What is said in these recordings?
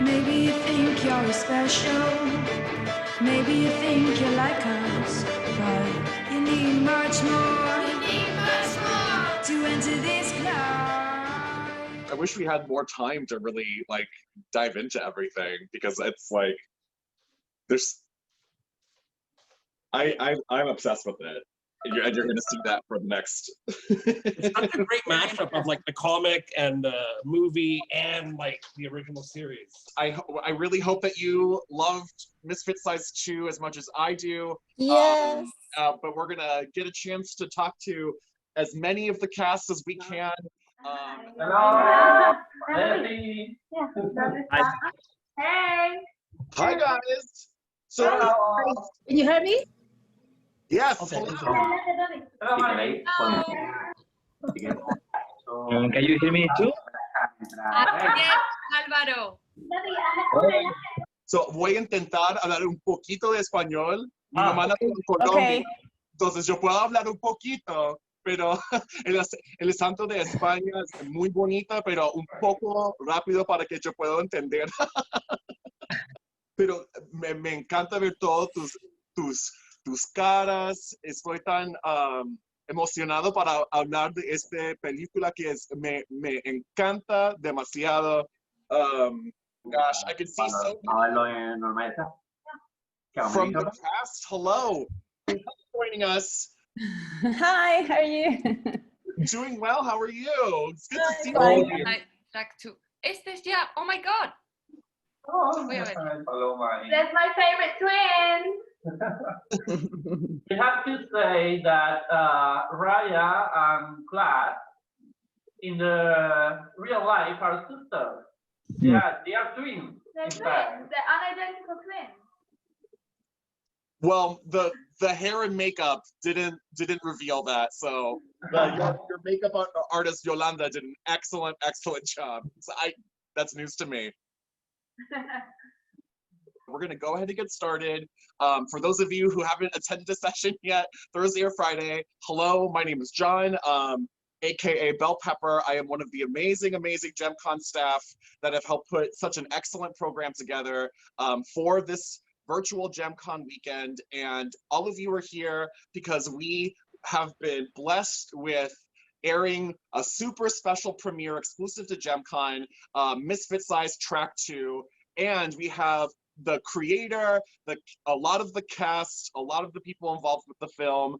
Maybe you think you're special. Maybe you think you're like us, but you need much more. You need much more to enter this club. I wish we had more time to really like dive into everything, because it's like there's I'm obsessed with it. And you're going to see that for the next. It's such a great mashup of like the comic and the movie and like the original series. I really hope that you loved Misfitsized 2 as much as I do. Yes. But we're gonna get a chance to talk to as many of the cast as we can. Hello. Hey. Hey. Hi guys. So Can you hear me? yes. Okay. Can you hear me too? Yes, Álvaro. So voy a intentar hablar un poquito de español. Mi mamá nació en Colombia, Okay. entonces yo puedo hablar un poquito, pero el santo de España es muy bonita, pero un poco rápido para que yo pueda entender. Pero me encanta ver todos tus caras. Estoy tan emocionado para hablar de esta película que me encanta demasiado. Gosh, I can see so many from the cast. Hello, thanks for joining us. Hi, how are you? Doing well. How are you? It's good to see Fine. you. Track 2. Este es ya. Oh my God. That's my favorite twin. We have to say that Raya and Clad in the real life are sisters. Yeah, they are twins. They're unidentical twins. Well, the hair and makeup didn't reveal that. So your makeup artist Yolanda did an excellent job. So that's news to me. We're gonna go ahead and get started. For those of you who haven't attended a session yet, Thursday or Friday, hello, my name is John, aka Bell Pepper. I am one of the amazing JemCon staff that have helped put such an excellent program together for this virtual JemCon weekend. And all of you are here because we have been blessed with airing a super special premiere exclusive to JemCon, Misfitsized Track II. And we have the creator, a lot of the cast, a lot of the people involved with the film.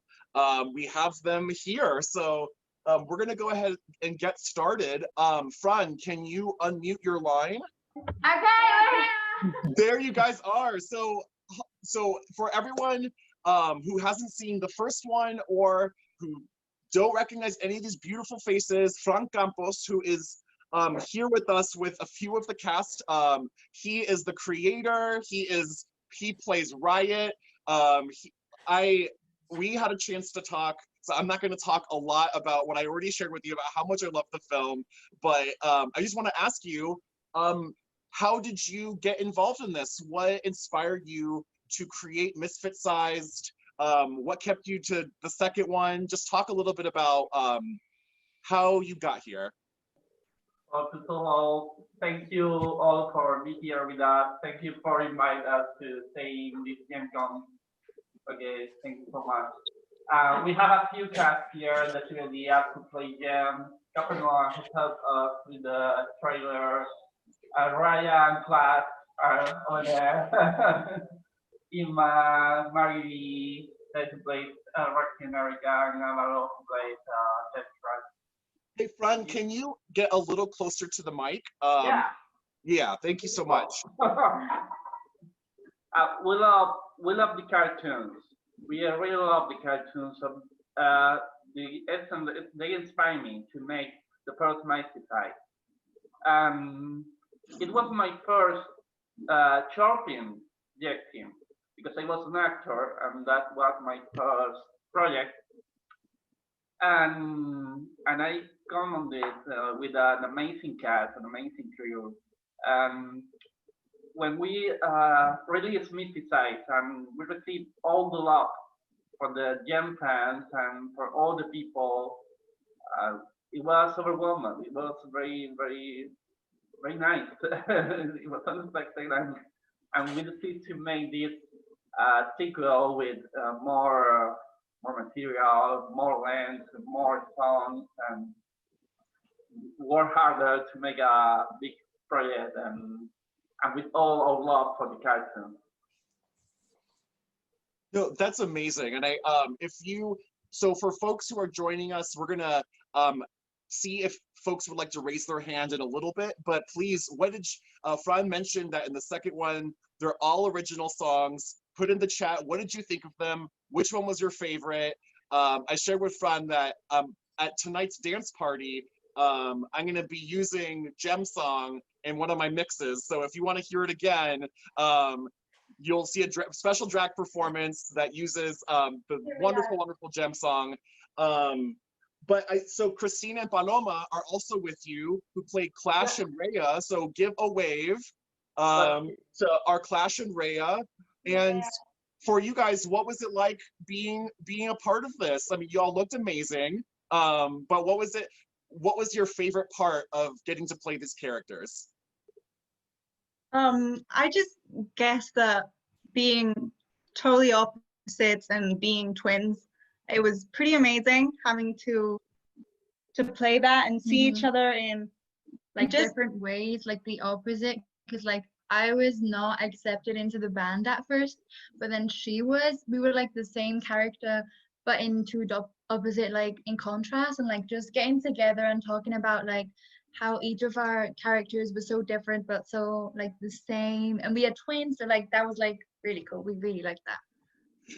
We have them here. So we're gonna go ahead and get started. Fran, can you unmute your line? Okay. There you guys are. So for everyone who hasn't seen the first one or who don't recognize any of these beautiful faces, Fran Campos, who is here with us with a few of the cast. He is the creator. He plays Riot. We had a chance to talk. So I'm not going to talk a lot about what I already shared with you about how much I love the film, but I just want to ask you, how did you get involved in this? What inspired you to create Misfitsized? What kept you to the second one? Just talk a little bit about how you got here. Well, first of all, thank you all for being here with us. Thank you for inviting us to stay in this JemCon. Okay, thank you so much. We have a few cast here that really have to play Gem. Campos has helped us with the trailer. Raya and Class are over there. Ima, Marie, who plays Roxy America, and Amaro, who plays Jessica. Hey, Fran, can you get a little closer to the mic? Yeah, thank you so much. We love the cartoons. We really love the cartoons. They inspire me to make the first Misfitsized. It was my first short film directing because I was an actor, and that was my first project. And I come on this with an amazing cast, an amazing crew. When we released Misfitsized and we received all the love from the Gem fans and for all the people, it was overwhelming. It was very, very very nice. It was unexpected, and I'm really pleased to make this sequel with more material, more length, more songs, and work harder to make a big project and with all our love for the cartoon. No, that's amazing. And so for folks who are joining us, we're gonna see if folks would like to raise their hand in a little bit, but please, Fran mentioned that in the second one, they're all original songs. Put in the chat, what did you think of them? Which one was your favorite? I shared with Fran that at tonight's dance party, I'm gonna be using Gem Song in one of my mixes. So if you wanna hear it again, you'll see a special drag performance that uses the wonderful, wonderful Gem Song. So Christina and Paloma are also with you, who played Clash and Rhea. So give a wave to our Clash and Rhea. And for you guys, what was it like being a part of this? I mean, you all looked amazing, but what was your favorite part of getting to play these characters? I just guess that being totally opposites and being twins, it was pretty amazing having to play that and see each other in like different ways, like the opposite, because like I was not accepted into the band at first, but then she was. We were like the same character, but in two opposite, like in contrast, and like just getting together and talking about like how each of our characters was so different but so like the same, and we had twins, so like that was like really cool. We really liked that.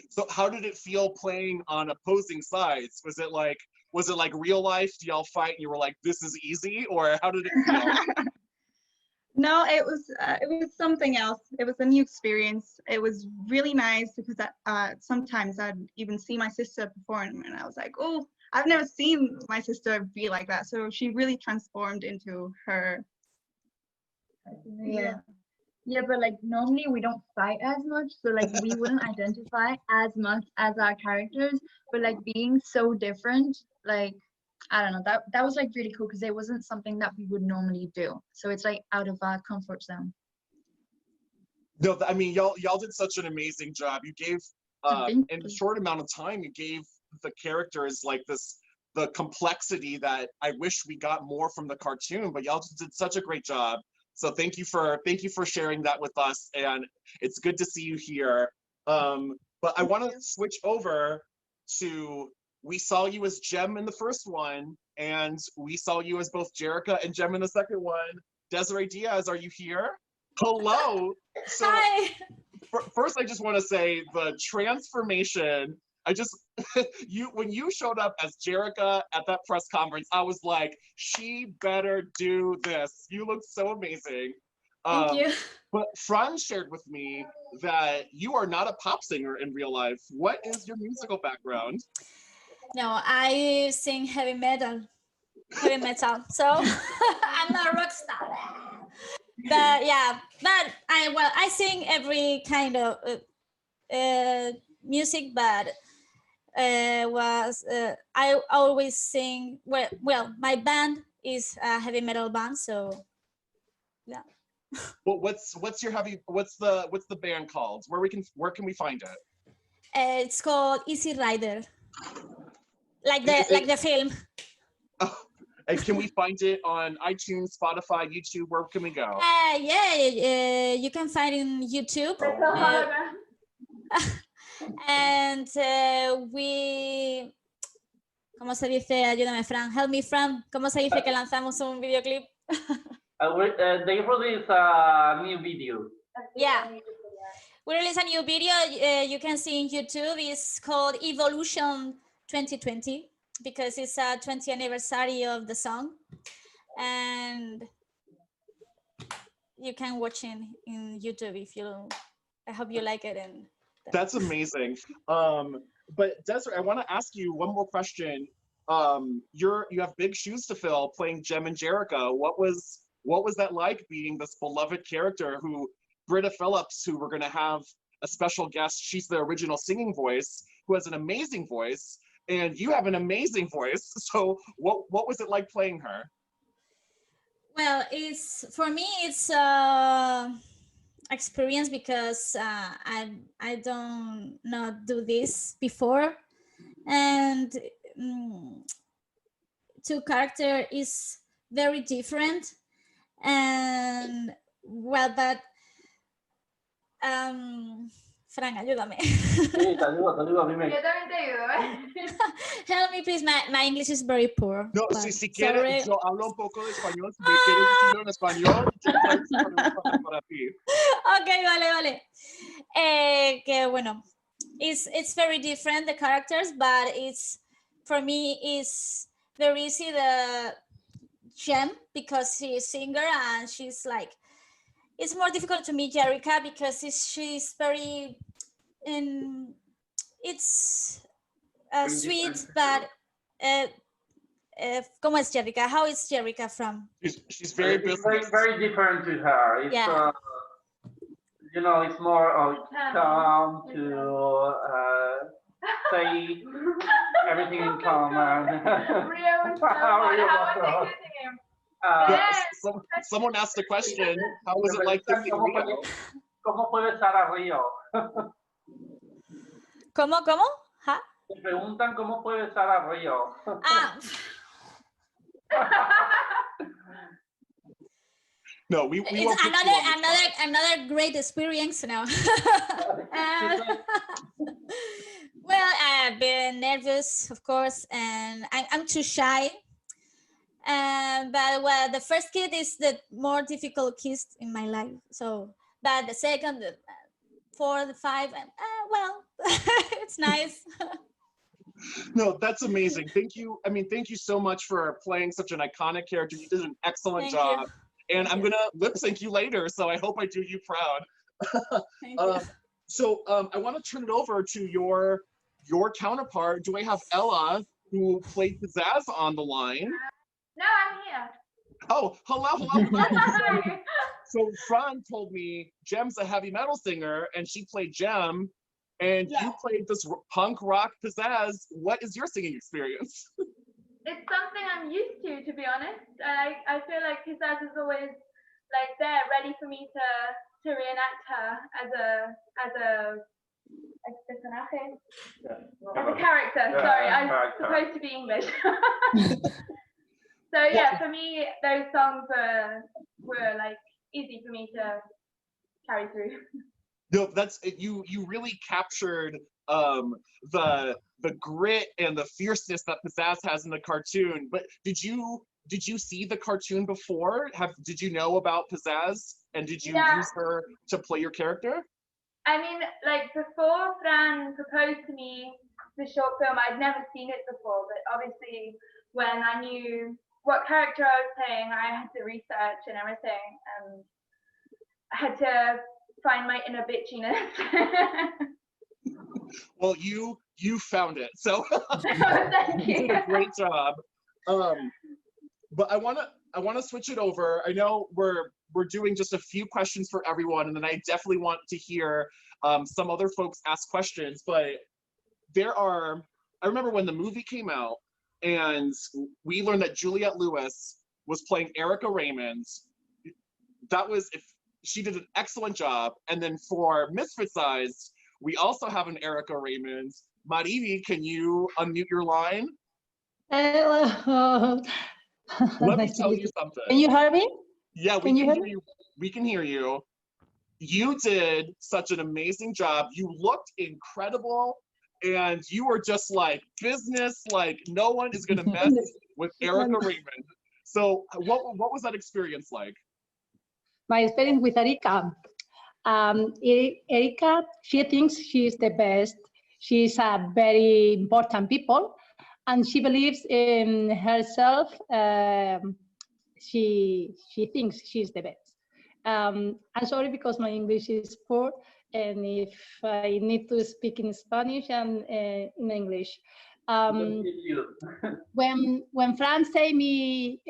So how did it feel playing on opposing sides? Was it like real life? Do y'all fight and you were like, this is easy? Or how did it feel? No, it was something else. It was a new experience. It was really nice because sometimes I'd even see my sister perform and I was like, oh, I've never seen my sister be like that. So she really transformed into her. Yeah, but like normally we don't fight as much, so like we wouldn't identify as much as our characters, but like being so different, like I don't know, that was like really cool because it wasn't something that we would normally do. So it's like out of our comfort zone. No, I mean, y'all did such an amazing job. You gave in a short amount of time, you gave the characters like the complexity that I wish we got more from the cartoon, but y'all did such a great job. So thank you for sharing that with us, and it's good to see you here. But I want to switch over to, we saw you as Gem in the first one, and we saw you as both Jerica and Gem in the second one. Desiree Diaz, are you here? Hello. So hi. First, I just want to say the transformation. When you showed up as Jerica at that press conference, I was like, she better do this. You look so amazing. Thank you. But Fran shared with me that you are not a pop singer in real life. What is your musical background? No, I sing heavy metal. So I'm not a rock star. But yeah, but I sing every kind of music, but I always sing well my band is a heavy metal band, so yeah. Well, what's the band called? Where can we find it? It's called Easy Rider, like the film. Oh, and can we find it on iTunes, Spotify, YouTube? Where can we go? You can find it in YouTube. And we, ¿cómo se dice? Ayúdame, Fran. Help me, Fran. ¿Cómo se dice que lanzamos un videoclip? They released a new video. Yeah. We released a new video. You can see in YouTube. It's called Evolution 2020 because it's a 20th anniversary of the song. And you can watch it in YouTube if you, I hope you like it. And that's amazing. But Desiree, I want to ask you one more question. You have big shoes to fill playing Gem and Jerica. What was that like being this beloved character who Britta Phillips, who we're going to have a special guest, she's the original singing voice, who has an amazing voice, and you have an amazing voice. So what was it like playing her? Well, it's for me. It's experience because I don't not do this before, and two character is very different, and well, but Fran, ayúdame. Sí, te ayudo, dime. Yo también te ayudo, ¿eh? Help me, please. My English is very poor. No, but si sorry. quieres, yo hablo un poco de español. Si me quieres decirlo en español, yo puedo para ti. Ok, vale. Que bueno, it's very different the characters, but it's for me is very easy the Jem because she's singer and she's like it's more difficult to meet Jerica because she's very it's sweet, but ¿cómo es Jerica? How is Jerica from? She's very business. Very different to her. It's Yeah. you know, it's more calm to say everything in common. Rio is so fun. How was it kissing him? Yes. Someone asked a question. How was it like kissing Rio? ¿Cómo fue besar a Río? ¿Cómo? ¿Ja? Te preguntan cómo fue besar a Río. Ah. No, we It's won't put you on the spot. another great experience now. Well, I've been nervous, of course, and I'm too shy. But well, the first kiss is the more difficult kiss in my life. So, but the second, the fourth, the five, and well, it's nice. No, that's amazing. Thank you. I mean, thank you so much for playing such an iconic character. You did an excellent Thank job. you. And I'm gonna lip sync you later, so I hope I do you proud. Thank you. So I want to turn it over to your counterpart. Do I have Ella, who played Pizzazz, on the line? No, I'm here. Oh, hello. So Fran told me Jem's a heavy metal singer, and she played Jem, and you played this punk rock Pizzazz. What is your singing experience? It's something I'm used to be honest. I feel like Pizzazz is always like there, ready for me to reenact her as a personaje, as a character. Sorry, I'm supposed to be English. So yeah, for me, those songs were like easy for me to carry through. No, that's you really captured the grit and the fierceness that Pizzazz has in the cartoon. But did you see the cartoon before? Did you know about Pizzazz, and did you use her to play your character? I mean, like before Fran proposed to me the short film, I'd never seen it before, but obviously when I knew what character I was playing, I had to research and everything, and I had to find my inner bitchiness. Well, you found it, so Thank you. did a great job. But I wanna switch it over. I know we're doing just a few questions for everyone, and then I definitely want to hear some other folks ask questions. But I remember when the movie came out, and we learned that Juliette Lewis was playing Erica Raymond. She did an excellent job. And then for Misfitsized, we also have an Erica Raymond. Marivi, can you unmute your line? Hello. Let me tell you something. Can you hear me? Yeah, we can hear you. We can hear you. You did such an amazing job. You looked incredible, and you were just like business, like no one is gonna mess with Erica Raymond. So what was that experience like? My experience with Erika. Erika, she thinks she's the best. She's a very important people, and she believes in herself. She thinks she's the best. I'm sorry because my English is poor, and if I need to speak in Spanish and in English. When Fran say me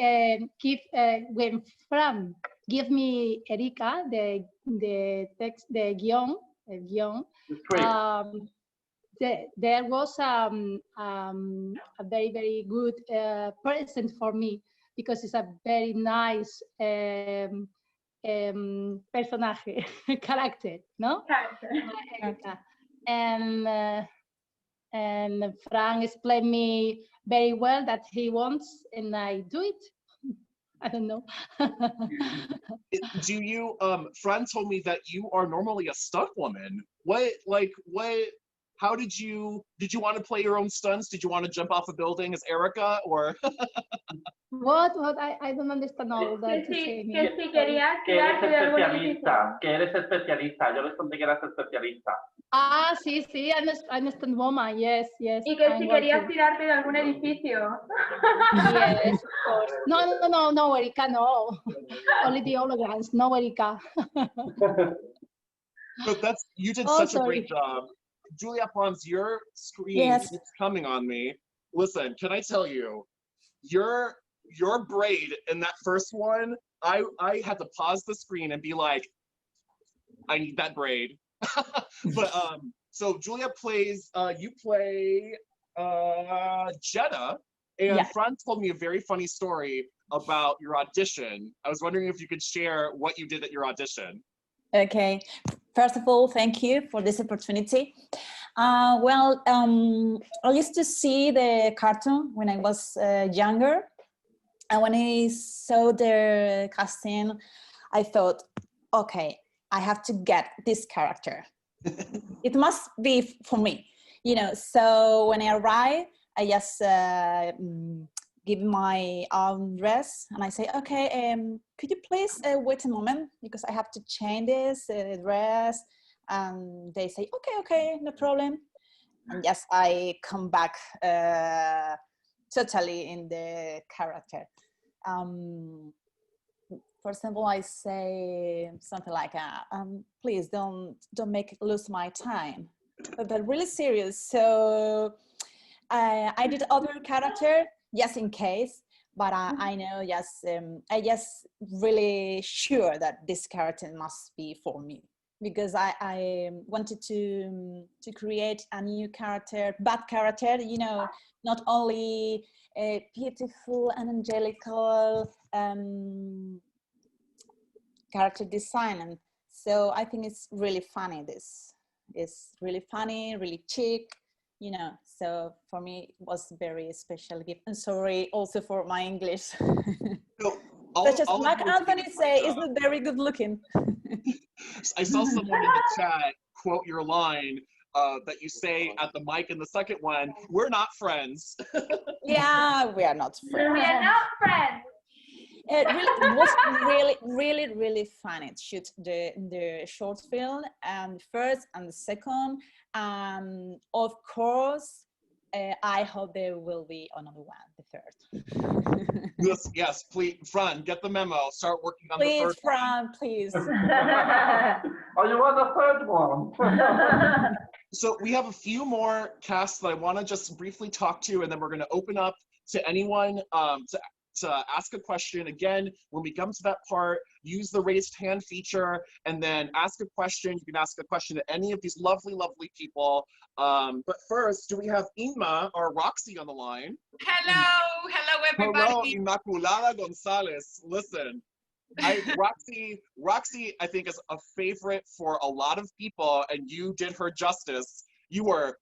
when Fran give me Erika the text, the guion, there was a very good present for me, because it's a very nice personaje, character, no? Character. And Frank explained me very well that he wants, and I do it. I don't know. Do you, Fran told me that you are normally a stunt woman. How did you want to play your own stunts? Did you want to jump off a building as Erica, or? What? I don't understand all that. Que you're saying. si querías Que eres tirarte de algún edificio. especialista, que eres especialista. Yo les conté que eras especialista. Ah, sí, I'm a stunt woman. Yes. Y que I'm si querías working. tirarte de algún edificio. Yes, of course. No, Erika, no. Only the holograms, no, Erika. But you did Oh, such a sorry. great job. Julia Pons, your screen Yes. keeps coming on me. Listen, can I tell you, your braid in that first one, I had to pause the screen and be like, I need that braid. But so Julia plays, you play Jenna, and Yeah. Fran told me a very funny story about your audition. I was wondering if you could share what you did at your audition. Okay. First of all, thank you for this opportunity. I used to see the cartoon when I was younger. And when I saw the casting, I thought, okay, I have to get this character. It must be for me, you know. So when I arrived, I just give my dress and I say, okay, could you please wait a moment because I have to change this dress. And they say, okay, no problem. And yes, I come back totally in the character. For example, I say something like, please don't lose my time, but really serious. So I did other character, just in case, but I know, yes, I just really sure that this character must be for me, because I wanted to create a new character, bad character, you know, not only a beautiful and angelical character design. And so I think it's really funny. This is really funny, really chic, you know. So for me, it was very special gift. And sorry also for my English. So Such as Mark Anthony say, isn't very good looking. I saw someone in the chat quote your line that you say at the mic in the second one, we're not friends. Yeah, we are not friends. We are not friends. It was really fun. It shoot the short film, first and the second. Of course, I hope there will be another one, the third. Yes, please, Fran, get the memo. Start working on Please, the third Fran, please. Oh, you want the third one? So we have a few more casts that I want to just briefly talk to, and then we're going to open up to anyone to ask a question. Again, when we come to that part, use the raised hand feature and then ask a question. You can ask a question to any of these lovely people. But first, do we have Inma or Roxy on the line? Hello everybody. Hello, Inmaculada Gonzalez. Listen, Roxy, I think, is a favorite for a lot of people, and you did her justice. You were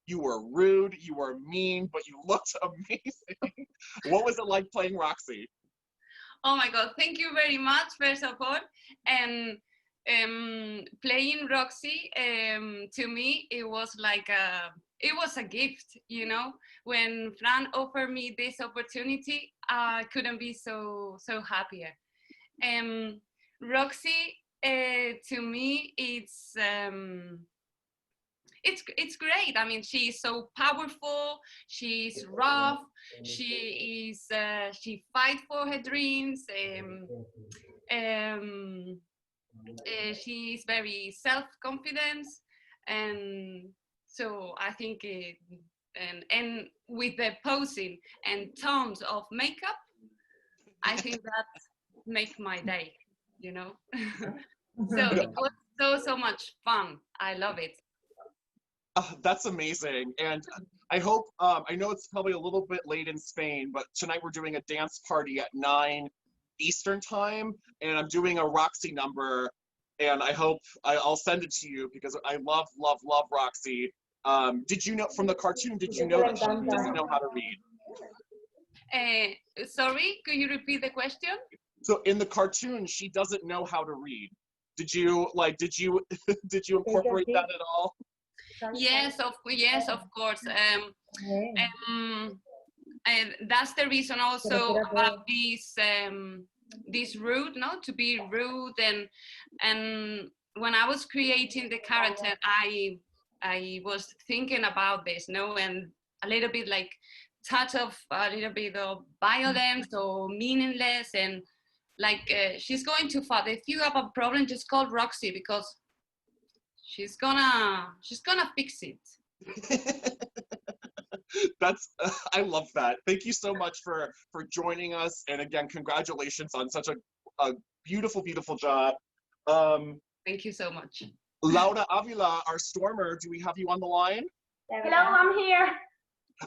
rude, you were mean, but you looked amazing. What was it like playing Roxy? Oh my God, thank you very much, first of all. And playing Roxy, to me, it was like it was a gift, you know. When Fran offered me this opportunity, I couldn't be so happier. Roxy, to me, it's great. I mean, she's so powerful. She's rough. She fights for her dreams. She's very self-confident, and so I think and with the posing and tons of makeup, I think that make my day. You know, so it was so much fun. I love it. That's amazing. And I hope, I know it's probably a little bit late in Spain, but tonight we're doing a dance party at 9 Eastern time, and I'm doing a Roxy number, and I hope I'll send it to you because I love, love, love Roxy. Did you know from the cartoon, did you know that she doesn't know how to read? Sorry, could you repeat the question? So in the cartoon, she doesn't know how to read. Did you did you incorporate that at all? Yes, of course. And that's the reason also about this route, no, to be rude, and when I was creating the character, I was thinking about this, no, and a little bit like touch of a little bit of violence or meaningless, and like she's going too far. If you have a problem, just call Roxy because she's gonna fix it. That's I love that. Thank you so much for joining us, and again, congratulations on such a beautiful, beautiful job. Thank you so much. Laura Avila, our stormer, do we have you on the line? Hello, I'm here.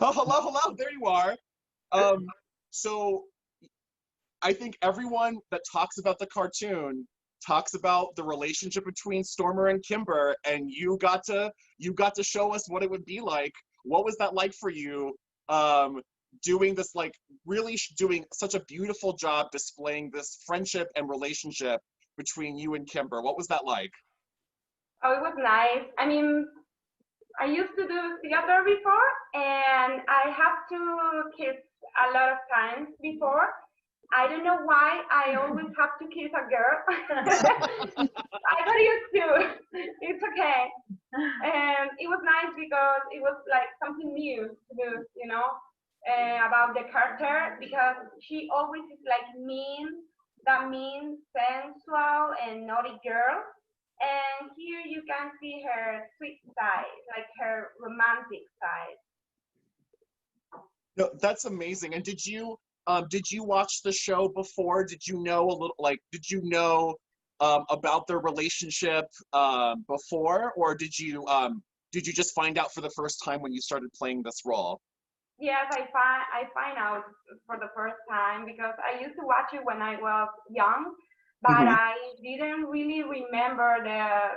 Oh, hello, there you are. So I think everyone that talks about the cartoon talks about the relationship between Stormer and Kimber, and you got to show us what it would be like. What was that like for you, doing this, like really doing such a beautiful job displaying this friendship and relationship between you and Kimber? What was that like? Oh, it was nice. I mean, I used to do theater before, and I have to kiss a lot of times before. I don't know why I always have to kiss a girl. I got used to. It's okay. And it was nice because it was like something new to do, you know, about the character, because she always is like that mean, sensual and naughty girl. And here you can see her sweet side, like her romantic side. No, that's amazing. And did you watch the show before? Did you know a little, like, did you know about their relationship before, or did you just find out for the first time when you started playing this role? Yes, I find out for the first time because I used to watch it when I was young, but I didn't really remember the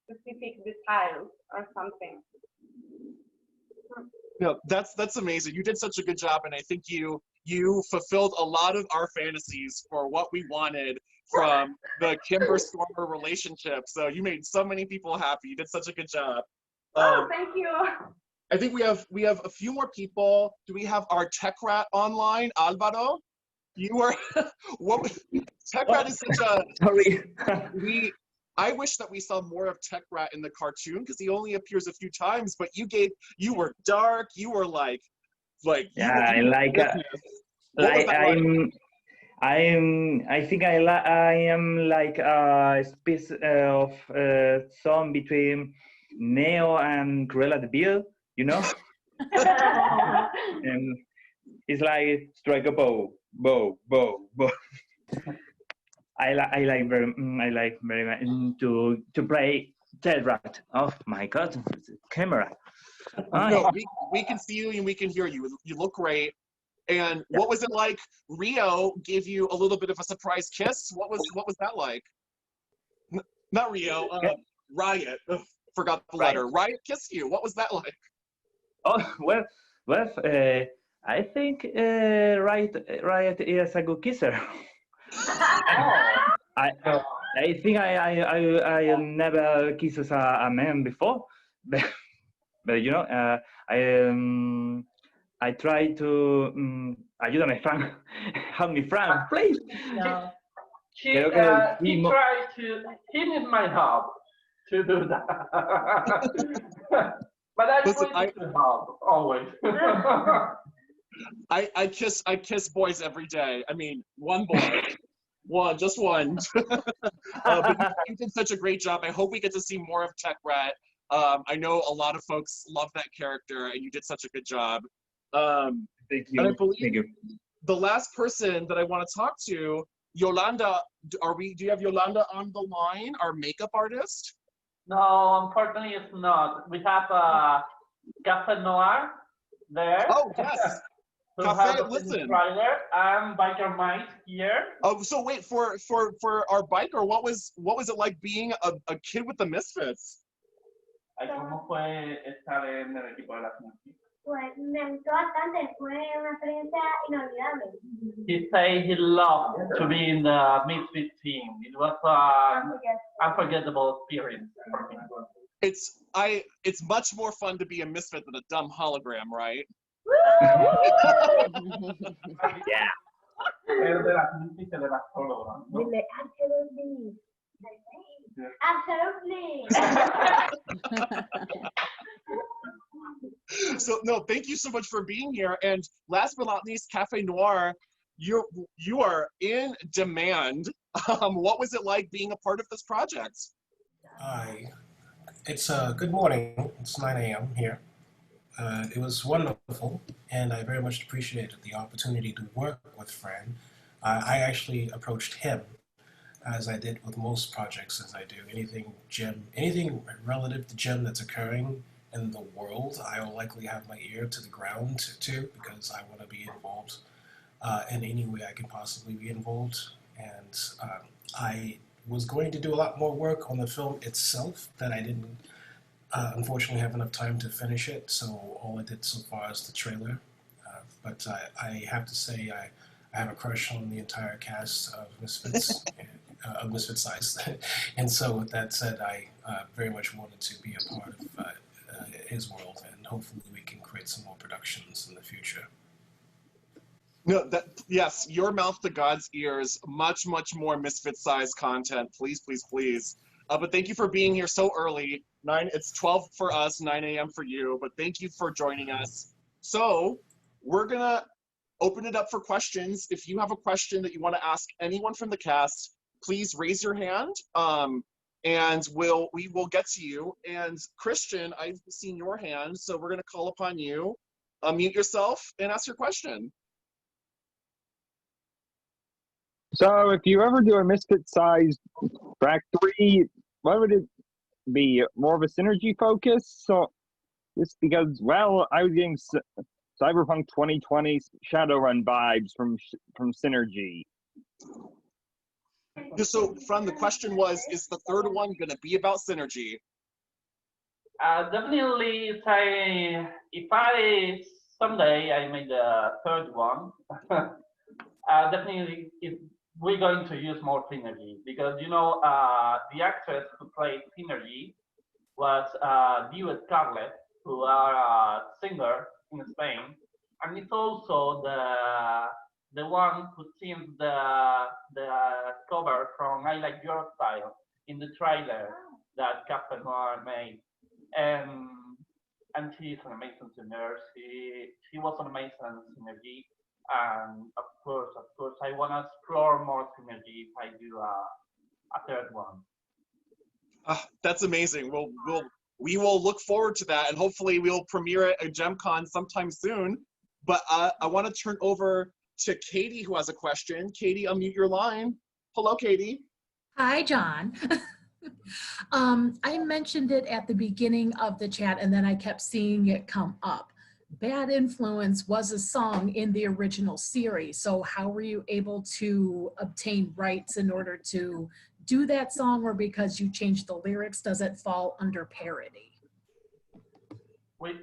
specific details or something. No, that's amazing. You did such a good job, and I think you fulfilled a lot of our fantasies for what we wanted from the Kimber Stormer relationship. So you made so many people happy. You did such a good job. Oh, thank you. I think we have a few more people. Do we have our tech rat online, Alvaro? You were what? Tech rat is such a Sorry. I wish that we saw more of Tech Rat in the cartoon because he only appears a few times. But you were dark. You were like yeah, I think I am like a species of song between Neo and Cruella de Vil, you know. And it's like strike a bow. I like very much to play Ted Rat. Oh my God, camera. No, we can see you and we can hear you. You look great. And what was it like? Rio gave you a little bit of a surprise kiss. What was that like? Not Rio. Riot. Ugh, forgot the letter. Riot kissed you. What was that like? Oh well. I think Riot is a good kisser. I think I never kissed a man before, but you know, I try to ayúdame, Frank, help me, Frank, please. No. He needs my help to do that. But I'm going to help always. I kiss boys every day. I mean, one boy, just one. But you did such a great job. I hope we get to see more of Tech Rat. I know a lot of folks love that character, and you did such a good job. Thank you. And I believe the last person that I want to talk to, Yolanda. Do you have Yolanda on the line, our makeup artist? No, unfortunately, it's not. We have Cafe Noir, there. Oh, yes. To Cafe, have the listen. trailer and Biker Mike here. Oh, so wait, for our biker, what was it like being a kid with the Misfits? Ay, ¿cómo fue estar en el equipo de las Misfits? Pues me gustó bastante, fue una experiencia inolvidable. He said he loved to be in the Misfits team. It was an unforgettable experience for him. It's much more fun to be a misfit than a dumb hologram, right? Yeah. Pero de las Misfits se le va solo, ¿no? Dile, absolutely. So no, thank you so much for being here. And last but not least, Cafe Noir, you are in demand. What was it like being a part of this project? Hi. It's good morning. It's 9 a.m. here. It was wonderful, and I very much appreciated the opportunity to work with Fran. I actually approached him, as I did with most projects as I do. Anything relative to Gem that's occurring in the world, I will likely have my ear to the ground to, because I want to be involved in any way I can possibly be involved. And I was going to do a lot more work on the film itself that I didn't unfortunately have enough time to finish it, so all I did so far is the trailer. But I have to say I have a crush on the entire cast of Misfits, of Misfitsized. And so with that said, I very much wanted to be a part of his world, and hopefully we can create some more productions in the future. No, yes, your mouth to God's ears. Much more Misfits-sized content, please, please, please. But thank you for being here so early. It's 12 for us, 9 a.m. for you. But thank you for joining us. So we're gonna open it up for questions. If you have a question that you want to ask anyone from the cast, please raise your hand, and we will get to you. And Christian, I've seen your hand, so we're gonna call upon you. Unmute yourself and ask your question. So if you ever do a Misfitsized Track 3, what would it be? More of a synergy focus? So just because, well, I was getting Cyberpunk 2020 Shadowrun vibes from Synergy. So, Fran, the question was, is the third one going to be about Synergy? Definitely, if I someday I make the third one, definitely we're going to use more Synergy, because you know the actress who played Synergy was Due Scarlett, who are a singer in Spain, and it's also the one who sings the cover from "I Like Your Style" in the trailer that Captain Noir made, and she's an amazing singer. She was an amazing Synergy. And of course, I want to explore more Synergy if I do a third one. That's amazing. We will look forward to that, and hopefully we'll premiere it at JemCon sometime soon. But I want to turn over to Katie, who has a question. Katie, unmute your line. Hello, Katie. Hi, John. I mentioned it at the beginning of the chat, and then I kept seeing it come up. Bad Influence was a song in the original series. So how were you able to obtain rights in order to do that song, or because you changed the lyrics, does it fall under parody? We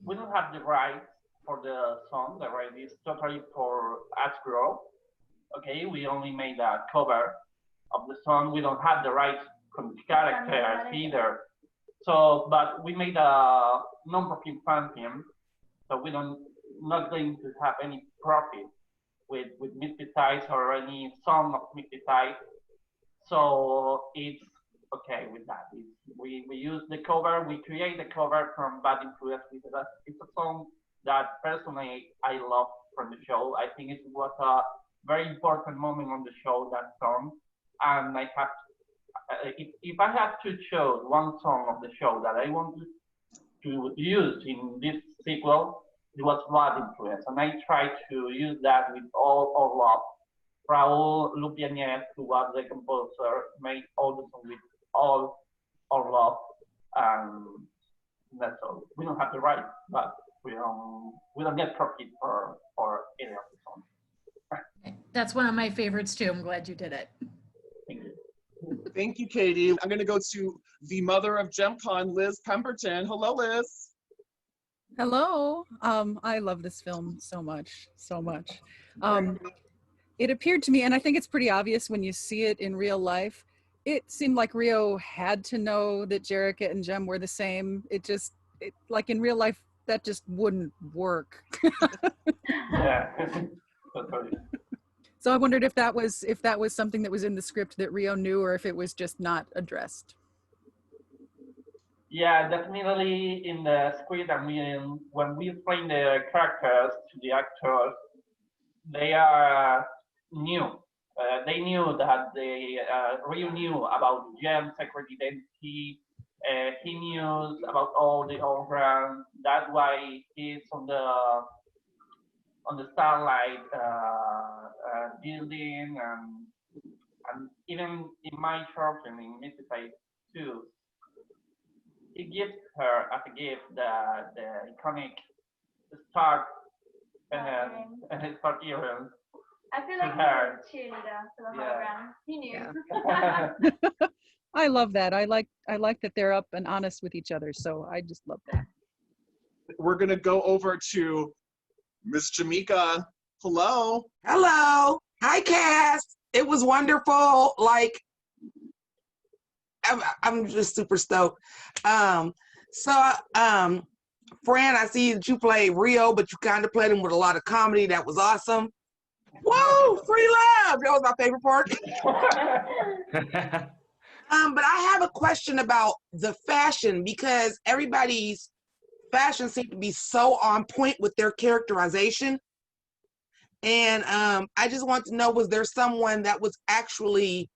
don't have the rights for the song. The right is totally for Hasbro. Okay, we only made a cover of the song. We don't have the rights from the characters either. So, but we made a non-profit fan film. So we not going to have any profit with Misfitsized or any song of Misfitsized. So it's okay with that. We use the cover, we create the cover from Bad Influence. It's a song that personally I love from the show. I think it was a very important moment on the show, that song. And I have, if I have to choose one song of the show that I want to use in this sequel, it was Bad Influence, and I tried to use that with all our love. Raul Lupianet, who was the composer, made all the songs with all our love, and that's all. We don't have the right, but we don't get profit for any of the songs. That's one of my favorites too. I'm glad you did it. Thank you. Thank you, Katie. I'm going to go to the mother of JemCon, Liz Pemberton. Hello, Liz. Hello. I love this film so much, so much. It appeared to me, and I think it's pretty obvious when you see it in real life, it seemed like Rio had to know that Jerrica and Jem were the same. Like in real life, that just wouldn't work. Yeah. So I wondered if that was something that was in the script that Rio knew, or if it was just not addressed. Yeah, definitely in the script. I mean, when we explain the characters to the actors, they are new. They knew that Rio knew about Jem's secret identity. He knew about all the organs. That's why he's on the Starlight building, and even in my short film in Misfitsized II, he gives her as a gift the iconic Stark and his appearance. I feel like he was a cheerleader for the hologram. He knew. Yeah. I love that. I like that they're up and honest with each other. So I just love that. We're going to go over to Miss Jamaica. Hello. Hello. Hi, cast. It was wonderful. Like, I'm just super stoked. Fran, I see that you played Rio, but you kind of played him with a lot of comedy. That was awesome. Whoa, free love. That was my favorite part. But I have a question about the fashion, because everybody's fashion seemed to be so on point with their characterization. And I just want to know, was there someone that was actually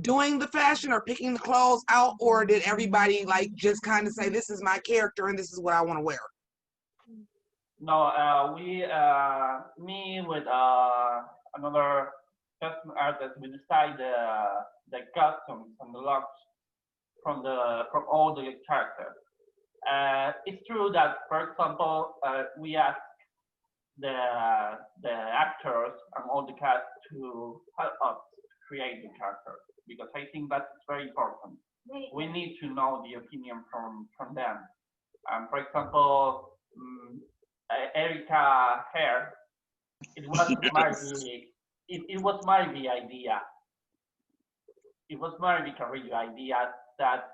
doing the fashion or picking the clothes out, or did everybody like just kind of say, this is my character and this is what I want to wear? No, me with another costume artist, we decide the costumes and the looks from all the characters. It's true that, for example, we ask the actors and all the cast to help us create the characters, because I think that's very important. We need to know the opinion from them. For example, Erica hair, it was it was Marvy's idea. It was Marvy's Carrillo idea that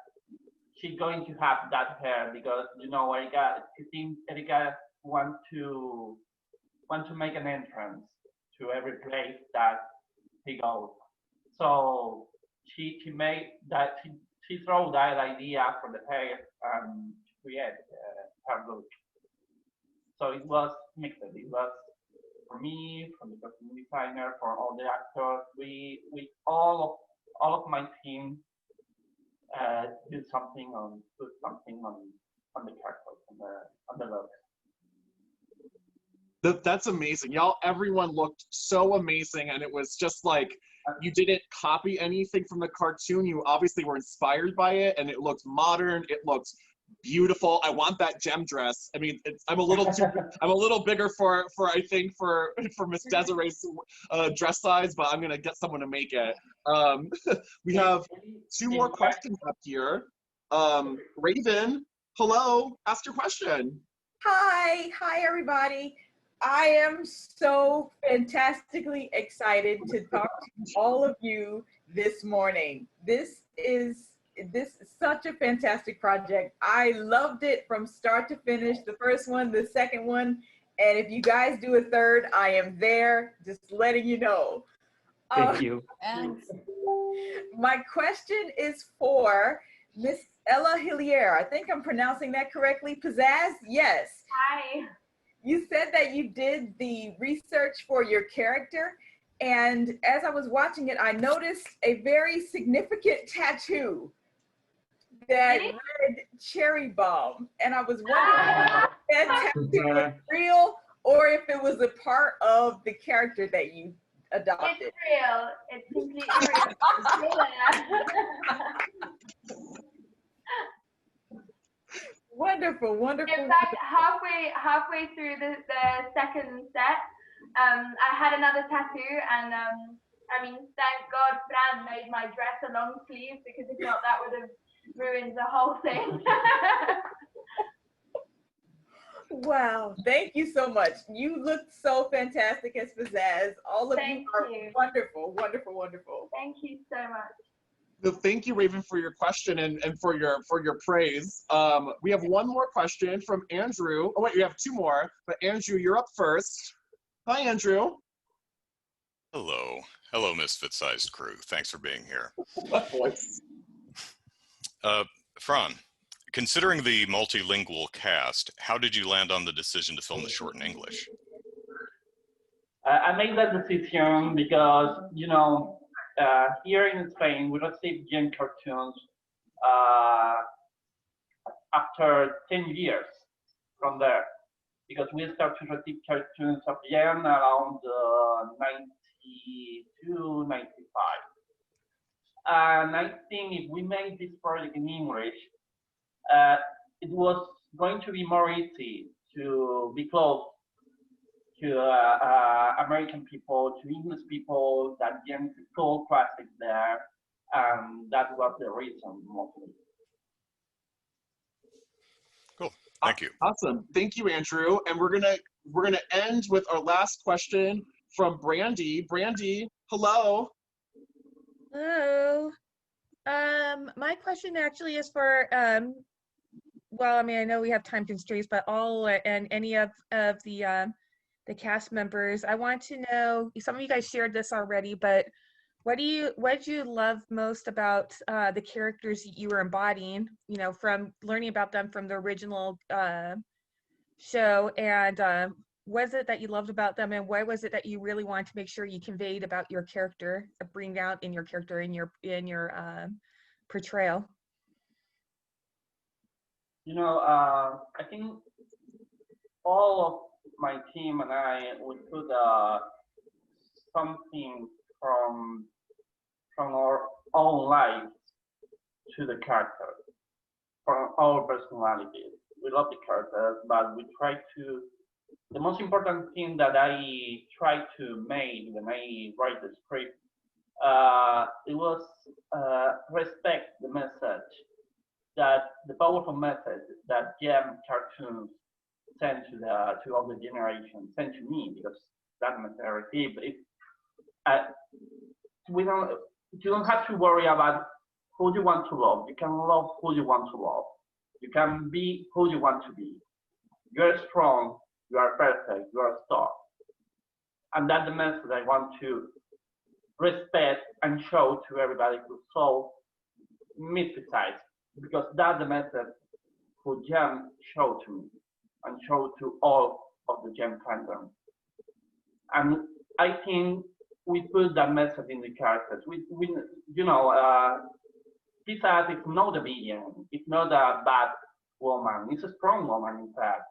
she's going to have that hair, because Erica, I think Erica wants to make an entrance to every place that he goes. So she made that, she threw that idea for the hair and create her look. So it was mixed. It was for me, from the costume designer, for all the actors. We all of my team put something on the characters, on the look. That's amazing. Y'all, everyone looked so amazing, and it was just like, you didn't copy anything from the cartoon. You obviously were inspired by it, and it looked modern. It looked beautiful. I want that Jem dress. I mean, I'm a little bigger for I think for Miss Desiree's dress size, but I'm gonna get someone to make it. We have two more questions up here. Raven, hello. Ask your question. Hi everybody. I am so fantastically excited to talk to all of you this morning. This is such a fantastic project. I loved it from start to finish, the first one, the second one, and if you guys do a third, I am there, just letting you know. Thank you. My question is for Miss Ella Hillier. I think I'm pronouncing that correctly. Pizzazz? Yes. Hi. You said that you did the research for your character, and as I was watching it, I noticed a very significant tattoo that read Cherry Bomb, and I was wondering if that tattoo was real or if it was a part of the character that you adopted. It's real. It's completely real. What Wonderful, wonderful. In fact, halfway through the second set, I had another tattoo, and I mean, thank God Fran made my dress a long sleeve, because if not, that would have ruined the whole thing. Wow, thank you so much. You look so fantastic as Pizzazz. All of you are wonderful, wonderful, wonderful. Thank you so much. So thank you, Raven, for your question and for your praise. We have one more question from Andrew. Oh wait, we have two more, but Andrew, you're up first. Hi, Andrew. Hello. Hello, Misfitsized crew. Thanks for being here. Fran, considering the multilingual cast, how did you land on the decision to film the short in English? I made that decision because, you know, here in Spain, we received Gen cartoons after 10 years from there, because we started to receive cartoons of Gen around 92, 95. And I think if we made this project in English, it was going to be more easy to be close to American people, to English people, that Gen is a cool classic there, and that was the reason mostly. Cool, thank you. Awesome, thank you, Andrew. And we're gonna end with our last question from Brandy. Brandy, hello. Hello. My question actually is for well, I mean, I know we have time constraints, but all and any of the cast members, I want to know, some of you guys shared this already, but what did you love most about the characters you were embodying, you know, from learning about them from the original show, and what is it that you loved about them, and what was it that you really wanted to make sure you conveyed about your character, bring out in your character, in your portrayal? You know, I think all of my team and I would put something from our own lives to the character, from our personalities. We love the characters, but we try to. The most important thing that I tried to make when I write the script, it was respect the message, that the powerful message that Gem cartoons sent to all the generations, sent to me, because that message I received. You don't have to worry about who you want to love. You can love who you want to love. You can be who you want to be. You're strong. You are perfect. You are a star. And that's the message I want to respect and show to everybody who saw Misfitsized, because that's the message who Gem showed to me and showed to all of the Gem fandom. And I think we put that message in the characters. We you know, Pizza is not a villain. It's not a bad woman. It's a strong woman, in fact.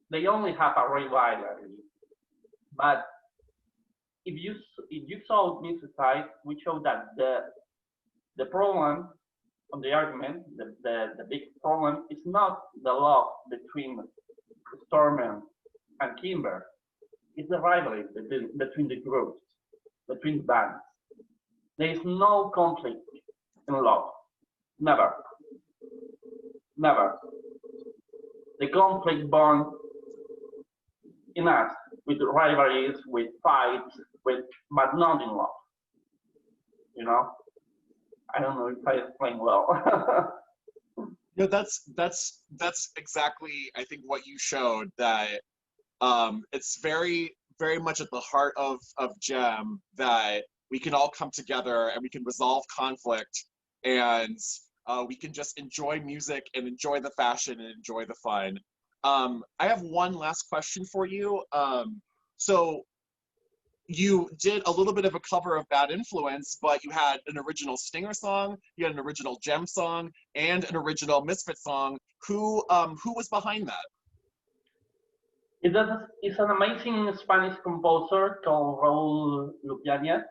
They only have a rivalry. But if you saw Misfitsized, we showed that the problem on the argument, the big problem is not the love between Storm and Kimber. It's the rivalry between the groups, between the bands. There is no conflict in love. Never. Never. The conflict born in us with rivalries, with fights, but not in love. You know? I don't know if I explain well. No, that's exactly, I think, what you showed, that it's very, very much at the heart of Gem, that we can all come together and we can resolve conflict, and we can just enjoy music and enjoy the fashion and enjoy the fun. I have one last question for you. So you did a little bit of a cover of Bad Influence, but you had an original Stinger song, you had an original Gem song, and an original Misfit song. Who was behind that? It's an amazing Spanish composer called Raúl Lupiañez.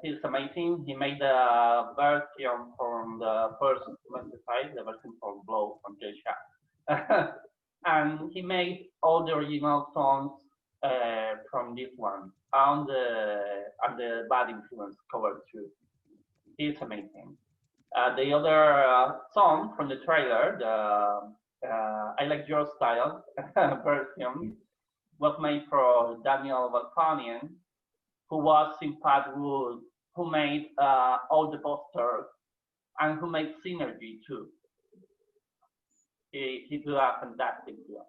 He's amazing. He made a version from the first Misfitsized, the version for Blow he made all the original songs from this one on the Bad Influence cover too. He's amazing. The other song from the trailer, the I Like Your Style version, was made for Daniel Balkanian, who was in Padwood, who made all the posters and who made Synergy too. He did a fantastic job.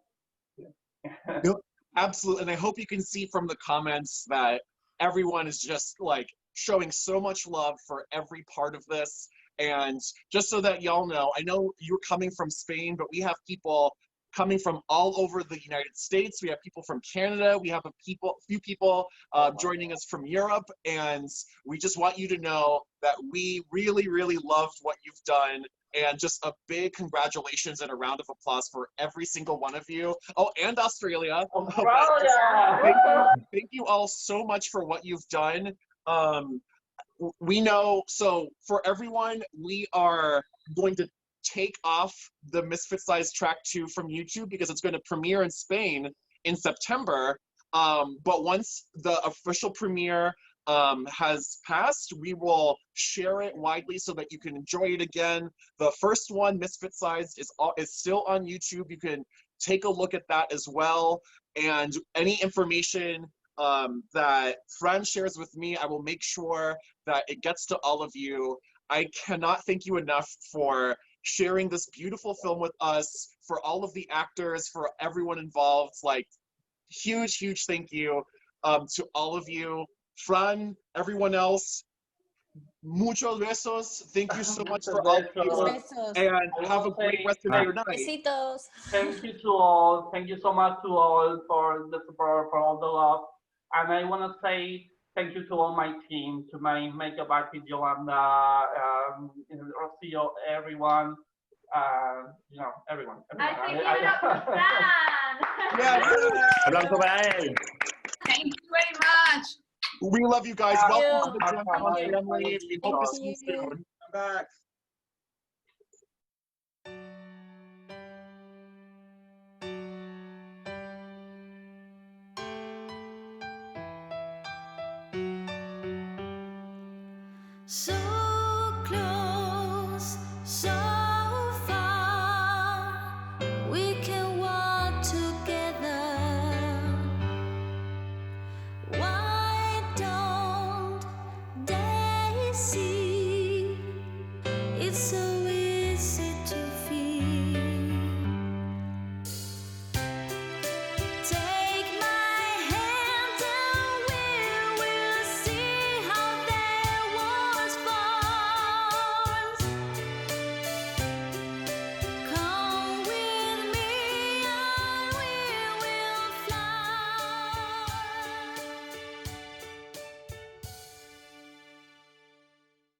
Yep, absolutely, and I hope you can see from the comments that everyone is just like showing so much love for every part of this. And just so that y'all know, I know you're coming from Spain, but we have people coming from all over the United States. We have people from Canada. We have a few people joining us from Europe. And we just want you to know that we really, really loved what you've done. And just a big congratulations and a round of applause for every single one of you. Oh, and Australia. Thank you all so much for what you've done. We know, so for everyone, we are going to take off the Misfitsized Track II from YouTube because it's going to premiere in Spain in September. But once the official premiere has passed, we will share it widely so that you can enjoy it again. The first one, Misfitsized, is still on YouTube. You can take a look at that as well. And any information that Fran shares with me, I will make sure that it gets to all of you. I cannot thank you enough for sharing this beautiful film with us, for all of the actors, for everyone involved. Like, huge, huge thank you to all of you. Fran, everyone else, muchos besos. Thank you so much for all of you. And have a great rest of your night. Besitos. Thank you to all. Thank you so much to all for the support, for all the love. And I want to say thank you to all my team, to my makeup artist, Yolanda, Rocio, everyone. You know, everyone. I think give it up for Fran. Thank you very much. We love you guys. Welcome to the JemCon family. We hope to see you soon. Come back.